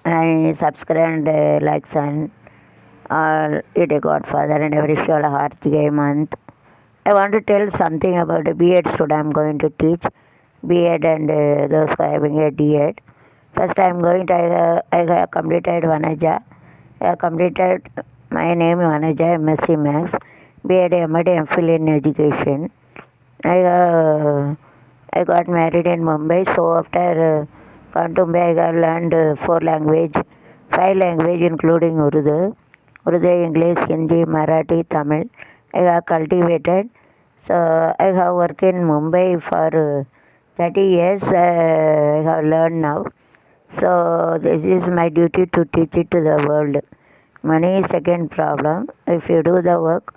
I subscribed like son or it a godfather and every show a Hartige month. I want to tell something about the B.Ed student I'm going to teach. B.Ed and those who are having a D.Ed. First I am going to, I have completed Vanaja. I have completed my name Vanaja, MSc Maths, B.Ed, M.Ed, MPhil in education. I got married in Mumbai, so after gone to Mumbai, I learned five language including Urdu, English, Hindi, Marathi, Tamil. I have cultivated. So I have worked in Mumbai for 30 years. I have learned now. So this is my duty to teach it to the world. Money is second problem. If you do the work,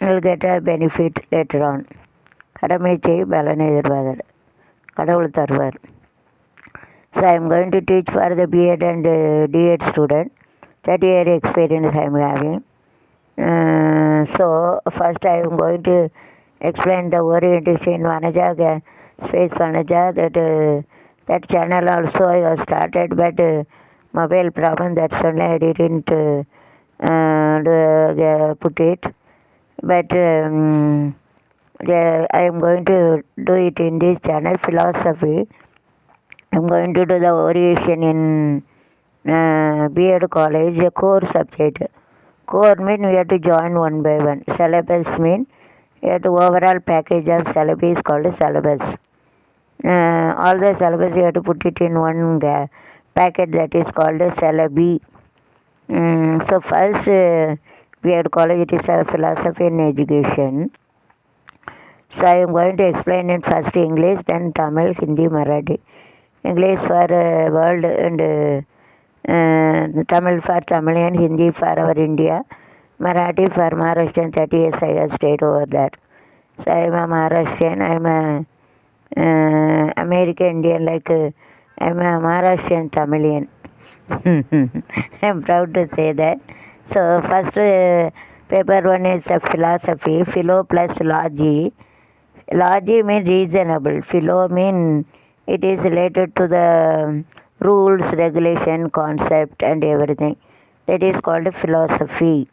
you'll get a benefit later on. கடமை செய் பலனை எதிர்பார்த்தல் கடவுள் தருவார். So I am going to teach for the B.Ed and D.Ed student. 30-year experience I am having. So first I am going to explain the orientation Vanaja, Space Vanaja. That channel also I have started, but mobile problem, that's only I didn't put it. But I am going to do it in this channel, philosophy. I am going to do the orientation in B.Ed college, a core subject. Core means we have to join one by one. Syllabus means we have to overall package of syllabus is called syllabus. All the syllabus you have to put it in one packet, that is called syllabi. So first B.Ed college, it is a philosophy in education. So I am going to explain it first English, then Tamil, Hindi, Marathi. English for world and Tamil for Tamilian, Hindi for our India, Marathi for Maharashtrian. 30 years I have stayed over there. So I am a Maharashtrian, I am a American Indian, like I am a Maharashtrian Tamilian. I am proud to say that. So first paper one is a philosophy, philo plus logy. Logy means reasonable. Philo means it is related to the rules, regulation, concept and everything. That is called philosophy.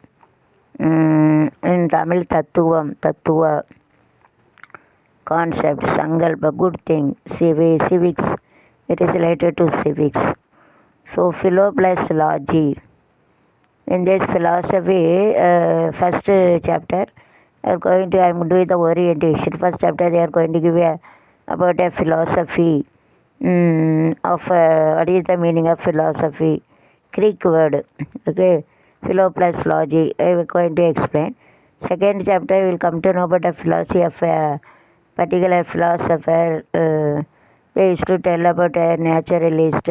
In Tamil, Tattva, concept, Sangalpa, good thing, civics. It is related to civics. So philo plus logy. In this philosophy, first chapter, I am doing the orientation. First chapter, they are going to give about a philosophy of what is the meaning of philosophy. Greek word. Okay, philo plus logy. I am going to explain. Second chapter, we will come to know about the philosophy of a particular philosopher. They used to tell about a naturalist,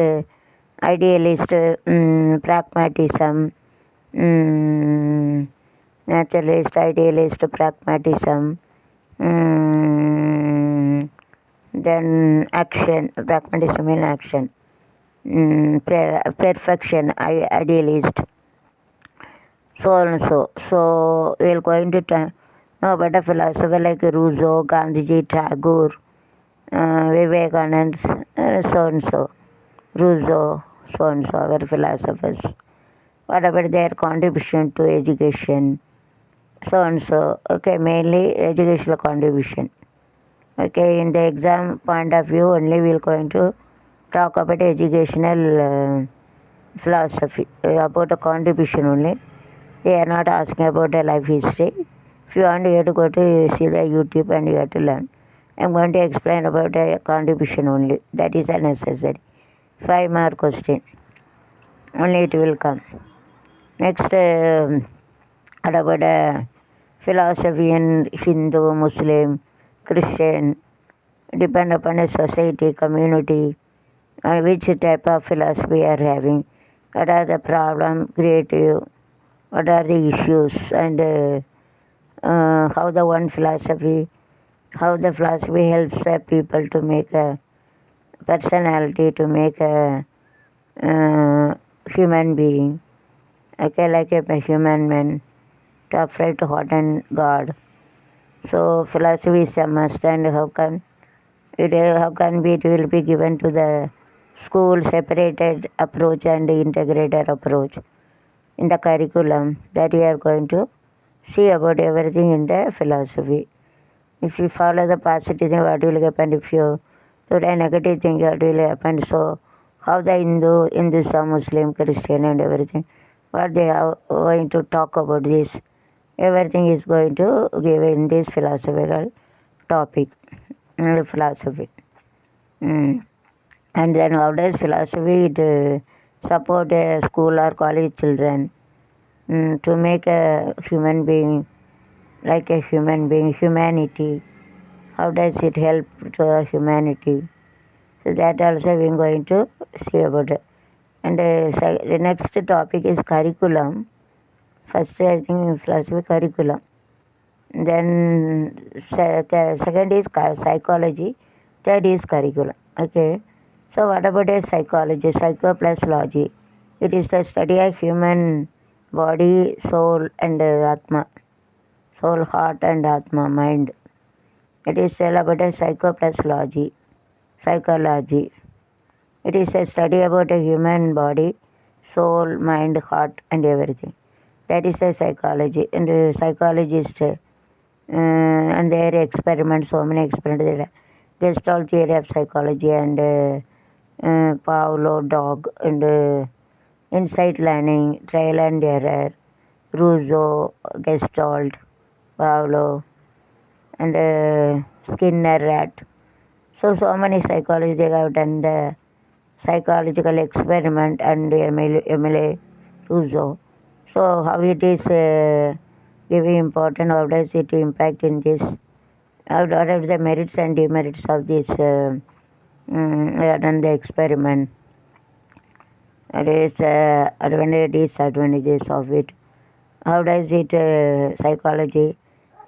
idealist, pragmatism. Naturalist, idealist, pragmatism, then action, pragmatism in action, perfection, idealist, so and so. So we are going to know about a philosopher like Rousseau, Gandhiji, Tagore, Vivekanand, so and so. Rousseau, so and so, our philosophers. What about their contribution to education? So and so. Okay, mainly educational contribution. Okay, in the exam point of view, only we are going to talk about educational philosophy, about the contribution only. They are not asking about the life history. If you want, you have to go to see the YouTube and you have to learn. I am going to explain about the contribution only. That is unnecessary. 5 mark question. Only it will come. Next, what about philosophy in Hindu, Muslim, Christian, depend upon a society, community, which type of philosophy we are having, what are the problem, creative, what are the issues, and how the one philosophy, how the philosophy helps people to make a personality, to make a human being, okay, like a human man, to upright heart and God. So philosophy is a must, and how can it will be given to the school separated approach and integrated approach in the curriculum that we are going to see about everything in the philosophy. If you follow the positive thing, what will happen? If you do the negative thing, what will happen? So, how the Hinduism, Muslim, Christian, and everything, what they are going to talk about this, everything is going to give in this philosophical topic, philosophy. Mm. And then how does philosophy support school or college children to make a human being like a human being, humanity? How does it help to humanity? So that also we are going to see about it. And the next topic is curriculum. First, I think philosophy curriculum. Then the second is psychology. Third is curriculum. Okay. So what about a psychology? Psycho plus logy. It is the study of human body, soul, and atma. Soul, heart, and atma, mind. It is all about a psycho plus logy. Psychology. It is a study about a human body, soul, mind, heart, and everything. That is a psychology. And the psychologist and their experiments, so many experiments there. Gestalt theory of psychology and Pavlov dog and insight learning, trial and error, Rousseau, Gestalt, Pavlov, and Skinner rat. So many psychology they have done the psychological experiment and Emile Rousseau. So how it is giving important, how does it impact in this, what are the merits and demerits of this done the experiment. It is advantages, disadvantages of it. How does it psychology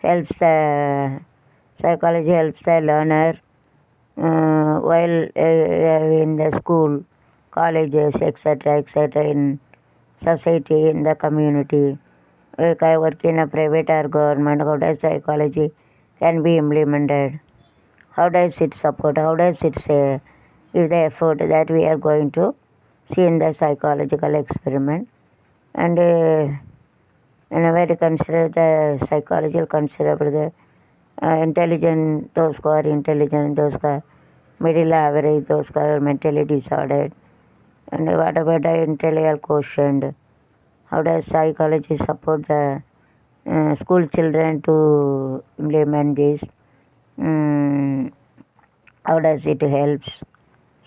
helps the learner while in the school, colleges, etc., in society, in the community. If I work in a private or government, how does psychology can be implemented? How does it support? How does it say if the effort that we are going to see in the psychological experiment? And whenever you consider the psychological, consider the intelligent, those who are intelligent, those who are middle average, those who are mentally disordered. And what about the intellectual quotient? How does psychology support the school children to implement this? How does it helps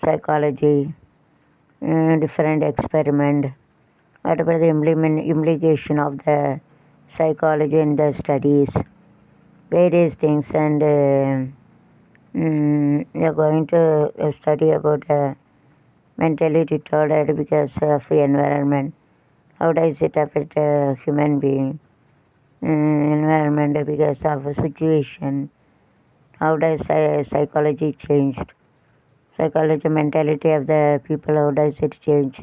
psychology, different experiment? What about the implication of the psychology in the studies? Various things, and we are going to study about mentally retarded because of the environment. How does it affect a human being? Environment because of a situation. How does psychology changed? Psychology mentality of the people, how does it change?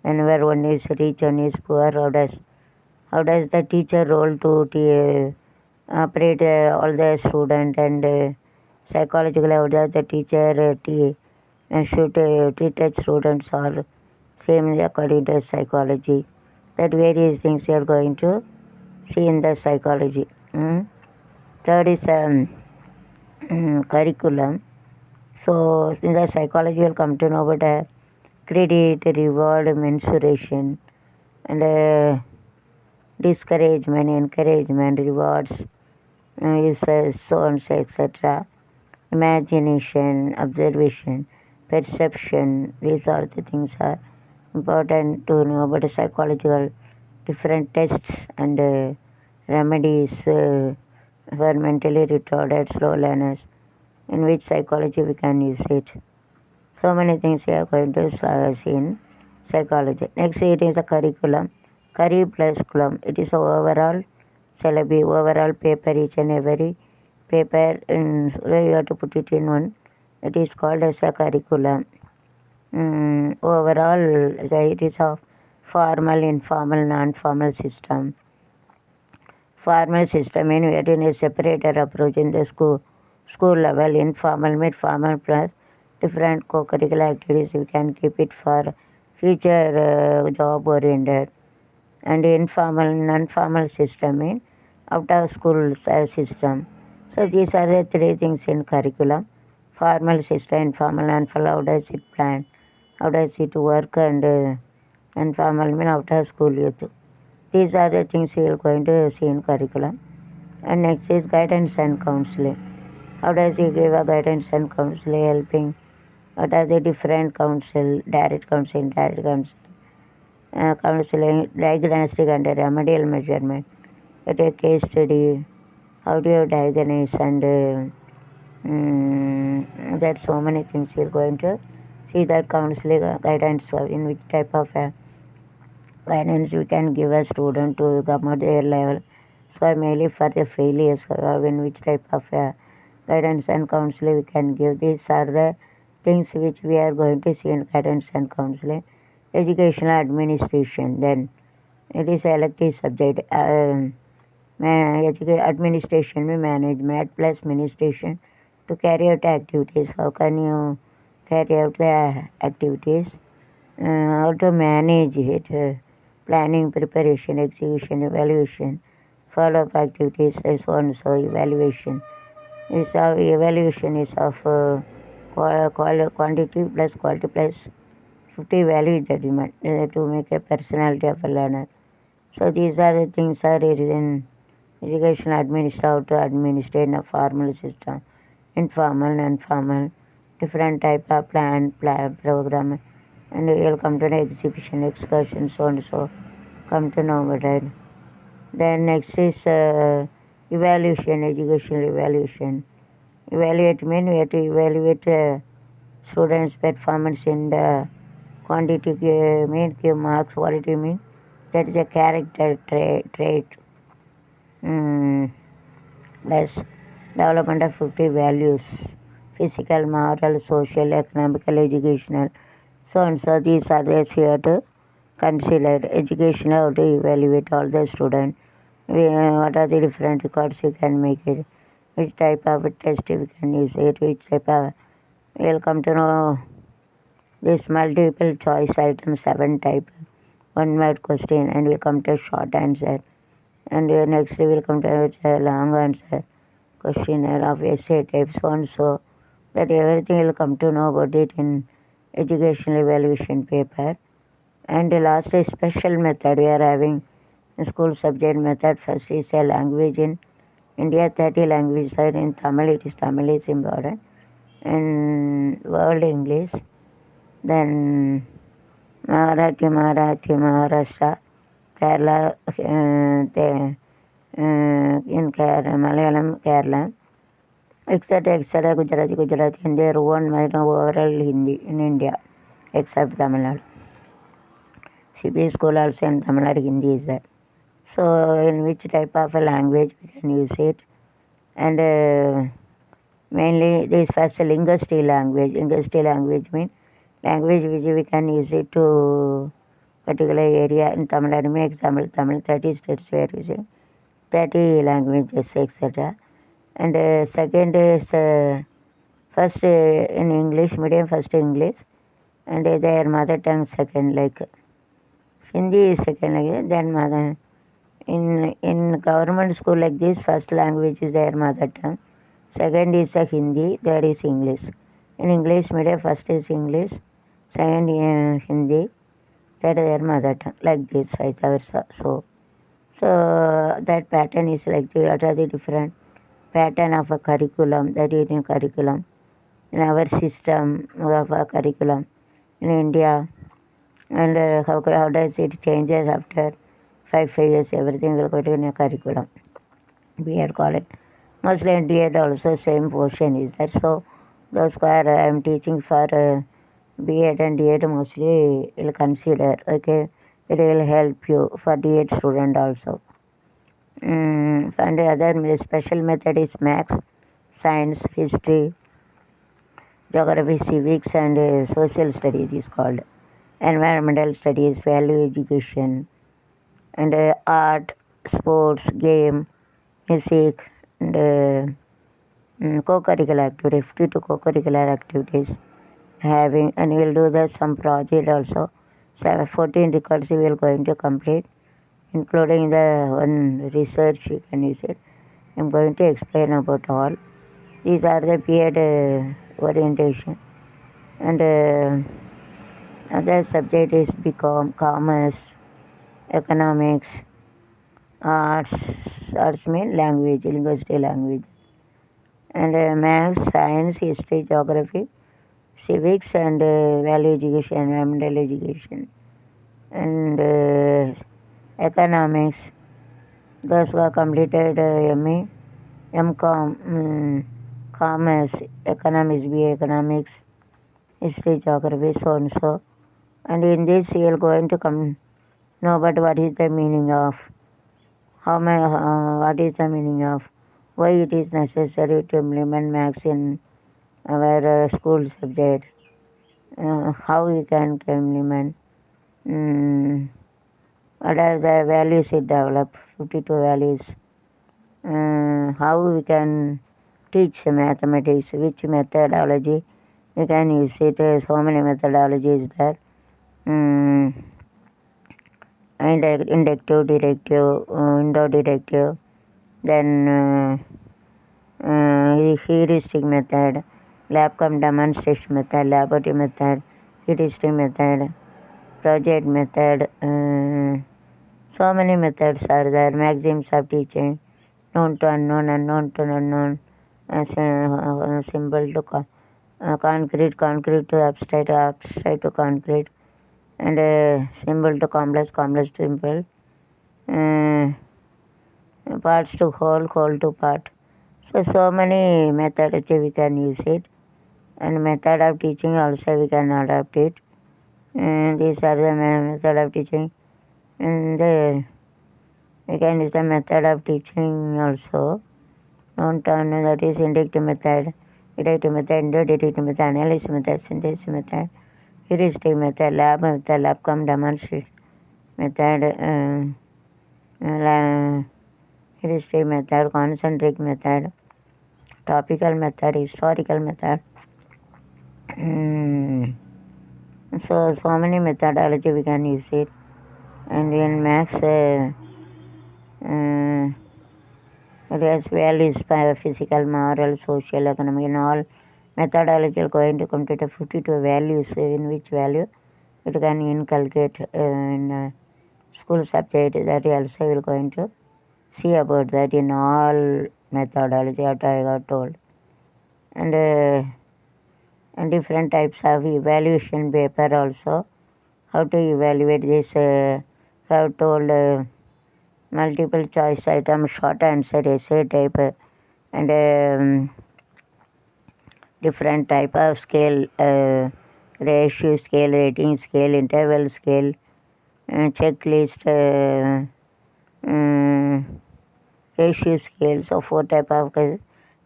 Whenever one is rich, one is poor, how does the teacher role to operate all the student and psychologically how does the teacher should treat the students or same according to psychology. That various things we are going to see in the psychology. Third is curriculum. So in the psychology we'll come to know about credit, reward, mensuration, and discouragement, encouragement, rewards, uses, so and so, etc. Imagination, observation, perception, these are the things are important to know about the psychological different tests and remedies for mentally retarded slow learners, in which psychology we can use it. So many things we are going to see in psychology. Next it is the curriculum. Curri plus culum. It is overall syllabus, overall paper, each and every paper you have to put it in one. It is called as a curriculum. Overall it is a formal, informal, non-formal system. Formal system means we are doing a separated approach in the school level, informal, mid-formal plus different co-curricular activities. We can keep it for future job oriented. And informal, non-formal system in after school system. So these are the three things in curriculum: formal system, informal, non-formal. How does it plan? How does it work? And informal mean after school youth. These are the things we are going to see in curriculum. And next is guidance and counseling. How does he give a guidance and counseling, helping? What are the different counsel, direct counsel, indirect counsel, counseling, diagnostic and remedial measurement. At a case study, how do you diagnose, and there's so many things you're going to see that counseling guidance in which type of guidance we can give a student to come at their level. So mainly for the failures, in which type of guidance and counseling we can give. These are the things which we are going to see in guidance and counseling. Educational administration, then it is elective subject. Administration में management plus administration to carry out activities. How can you carry out the activities? How to manage it? Planning, preparation, execution, evaluation, follow-up activities, and so on. So evaluation is of evaluation is of quantity plus quality plus 50 value judgment to make a personality of a learner. So these are the things are in education how to administrate in a formal system, informal, non-formal, different type of plan program, and we will come to the exhibition, excursion, so and so, come to know about it. Then next is evaluation, educational evaluation. Evaluate mean we have to evaluate students' performance in the quantity mean give marks, quality mean that is a character trait. Plus development of 50 values: physical, moral, social, economical, educational, so and so. These are the here to consider. Educational, how to evaluate all the students. What are the different records you can make it? Which type of test we can use it? Which type of we'll come to know this multiple choice item 7 type, one word question, and we come to short answer. And next we will come to a long answer questionnaire of essay type, so and so, that everything will come to know about it in educational evaluation paper. And the last is special method. We are having school subject method. First is a language in India, 30 languages are in Tamil. It is Tamil is important, and world English. Then Marathi, Maharashtra, Kerala, in Kerala, Malayalam, Kerala, etc., Gujarati, and their own overall Hindi in India, except Tamil Nadu. CBSE school also in Tamil Nadu, Hindi is there. So, in which type of a language we can use it? And mainly this first linguistic language. Linguistic language means language which we can use it to particular area. In Tamil Nadu, example, Tamil 30 states we are using 30 languages, etc. And second is first in English medium, first English, and their mother tongue second, like Hindi is second language, then mother. In government school like this, first language is their mother tongue, second is Hindi, third is English. In English medium, first is English, second Hindi, third their mother tongue, like this, vice versa. So that pattern is like the what are the different pattern of a curriculum that is in curriculum in our system of a curriculum in India, and how does it changes after 5 years, everything will go to in a curriculum. B.Ed college. Mostly in D.Ed also same portion is there. So those who are I am teaching for B.Ed and D.Ed mostly will consider, okay, it will help you for D.Ed student also. And the other special method is maths, science, history, geography, civics, and social studies is called. Environmental studies, value education, and art, sports, game, music, and co-curricular activities, 52 co-curricular activities, having, and we'll do the some project also. 14 records we will going to complete, including the one research you can use it. I'm going to explain about all. These are the period orientation, and other subject is become commerce, economics, arts. Arts mean language, linguistic language, and maths, science, history, geography, civics, and value education, environmental education, and economics. Those who have completed ME, MCOM, commerce, economics, BA economics, history, geography, so and so. And in this, you are going to come know about what is the meaning of, what is the meaning of, why it is necessary to implement maths in our school subject, how we can implement, what are the values it develop, 52 values, how we can teach mathematics, which methodology we can use it, so many methodologies there. And inductive, deductive, indo-deductive, then heuristic method, lab cum demonstration method, laboratory method, heuristic method, project method, so many methods are there, maxims of teaching, known to unknown, unknown to unknown, symbol to concrete, concrete to abstract, abstract to concrete, and symbol to complex, complex to simple, parts to whole, whole to part. So many methods we can use it, and method of teaching also we can adapt it. These are the method of teaching, and we can use the method of teaching also. Known term that is inductive method, deductive method, indo-deductive method, analysis method, synthesis method, heuristic method, lab cum demonstration method, heuristic method, concentric method, topical method, historical method. So many methodology we can use it. And in maths, it has values, physical, moral, social, economic, and all methodology are going to come to the 52 values, in which value it can inculcate in school subject, that also will going to see about that in all methodology what I got told. And different types of evaluation paper also, how to evaluate this, have told multiple choice item, short answer, essay type, and different type of scale, ratio scale, rating scale, interval scale, checklist, ratio scale, so 4 type of,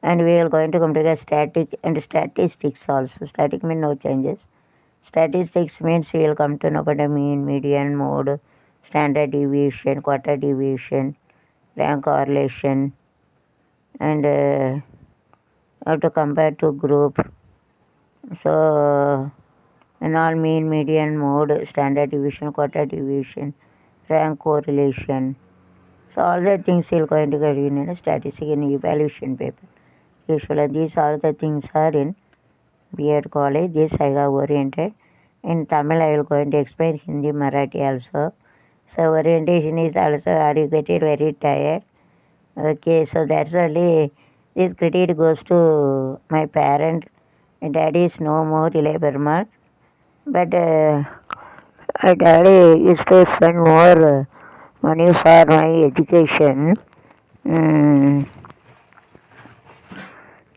and we are going to come to the static and statistics also. Static means no changes. Statistics means we will come to know about the mean, median, mode, standard deviation, quarter deviation, rank correlation, and how to compare to group. So, in all mean, median, mode, standard deviation, quarter deviation, rank correlation. So all the things you are going to get in a statistic and evaluation paper. Usually these all the things are in B.Ed college. This I have oriented. In Tamil I will going to explain Hindi, Marathi also. So orientation is also, are you getting very tired? Okay, so that's only, this credit goes to my parent. My daddy is no more, Ilay Burma. But my daddy used to spend more money for my education.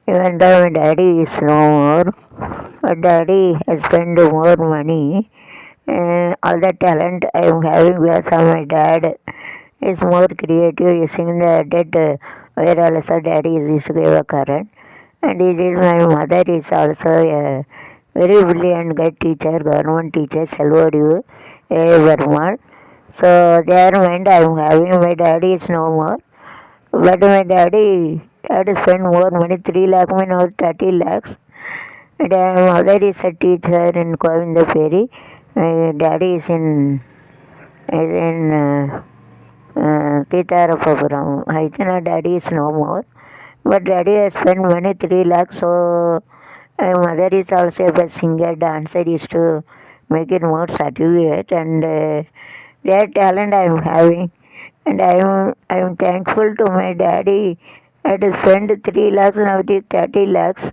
Even though my daddy is no more, but daddy has spent more money. All the talent I am having because of my dad is more creative using the dead, where also daddy is used to give a current. And this is my mother is also a very brilliant good teacher, government teacher, Selvodu, Verma. So their mind I am having, my daddy is no more. But my daddy had to spend more money, 3 lakh, now 30 lakhs. And my mother is a teacher in Govindaperi. My daddy is in Pitarapapuram. I think our daddy is no more. But daddy has spent money 3 lakhs, so my mother is also a singer, dancer, is to make it more certificate, and their talent I am having. And I am thankful to my daddy. I had to spend 3 lakhs, now it is 30 lakhs.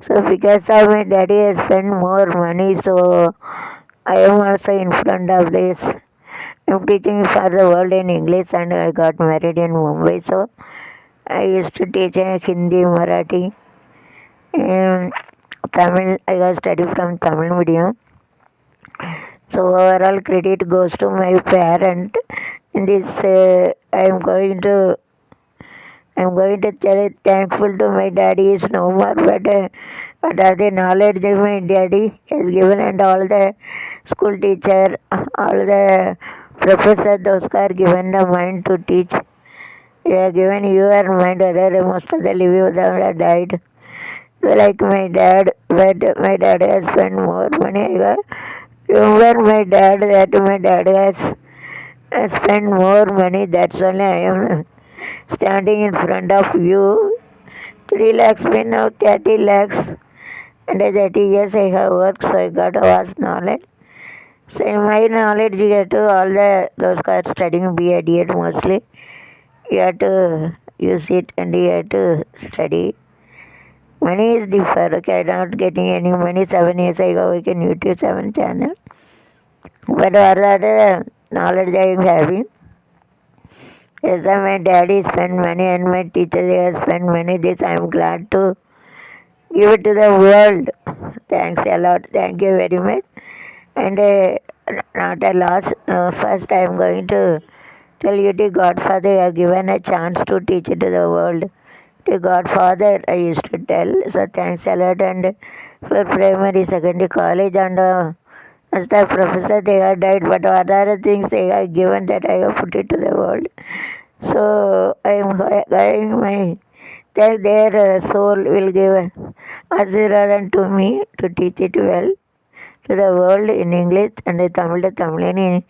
So because of my daddy has spent more money, so I am also in front of this. I'm teaching for the world in English, and I got married in Mumbai, so I used to teach in Hindi, Marathi, and Tamil. I got study from Tamil medium. So overall credit goes to my parent. In this, I'm going to tell thankful to my daddy is no more, but are the knowledge that my daddy has given, and all the school teacher, all the professor, those who are given the mind to teach. You have given your mind, other most of the living have died. So like my dad, but my dad has spent more money. I got, remember my dad has spent more money. That's only I am standing in front of you. 3 lakhs been now 30 lakhs. And at 30 years I have worked, so I got a vast knowledge. So in my knowledge you get to all those who are studying B.Ed mostly. You have to use it and you have to study. Money is different. Okay, I'm not getting any money. 7 years ago I can YouTube 7 channel. But what are the knowledge I am having? Yes, my daddy spent money and my teacher has spent money. This I am glad to give it to the world. Thanks a lot. Thank you very much. And not a loss. First, I am going to tell you the Godfather. You have given a chance to teach it to the world. The Godfather, I used to tell. So thanks a lot. And for primary, secondary, college, and as the professor, they have died. But what are the things they have given that I have put it to the world? So I am going my that their soul will give Ashirvadan to me to teach it well to the world in English and Tamil to Tamil in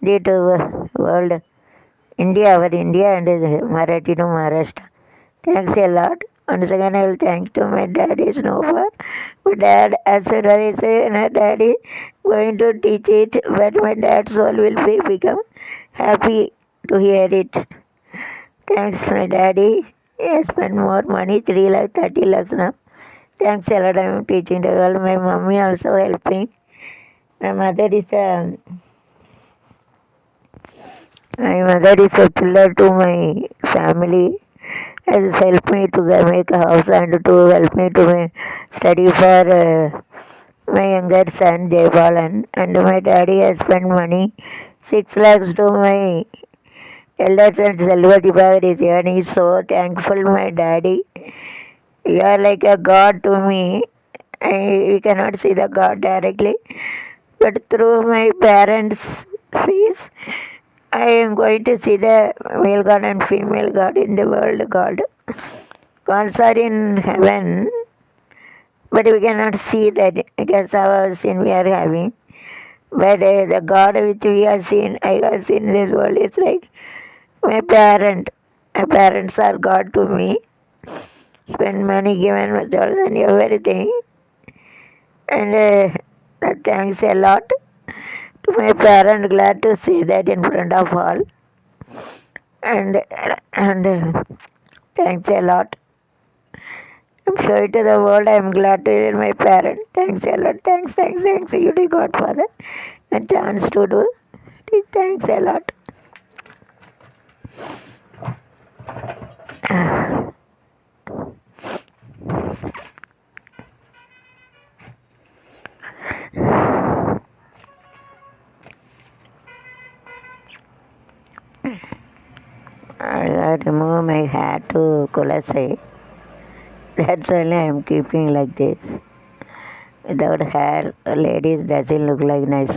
Hindi to world India, our India, and Marathi to Maharashtra. Thanks a lot. Once again, I will thank to my dad is no more. My dad, as soon as I say, my daddy going to teach it, but my dad's soul will become happy to hear it. Thanks, my daddy. He spent more money, 3 lakh, 30 lakhs now. Thanks a lot. I am teaching the world. My mummy also helping. My mother is a my mother is a pillar to my family. Has helped me to make a house and to help me to study for my younger son Jaybalan. And my daddy has spent money 6 lakhs to my elder son Selva Dipagar is here. And he's so thankful, my daddy. You are like a god to me. We cannot see the God directly, but through my parents' face, I am going to see the male God and female God in the world God. Gods are in heaven, but we cannot see that because of our sin we are having. But the God which we have seen, I have seen in this world is like my parent. My parents are God to me. Spend money, given myself and everything. And thanks a lot to my parent. Glad to see that in front of all. And thanks a lot. I'm showing to the world. I'm glad to hear my parent. Thanks a lot. Thanks. You do Godfather. A chance to do. Thanks a lot. I remove my hair to Kulase. That's only I'm keeping like this. Without hair, ladies doesn't look like nice.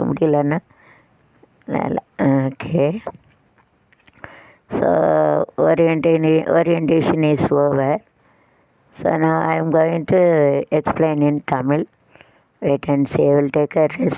Okay. So orientation is over. So now I am going to explain in Tamil. Wait and see. I will take a rest.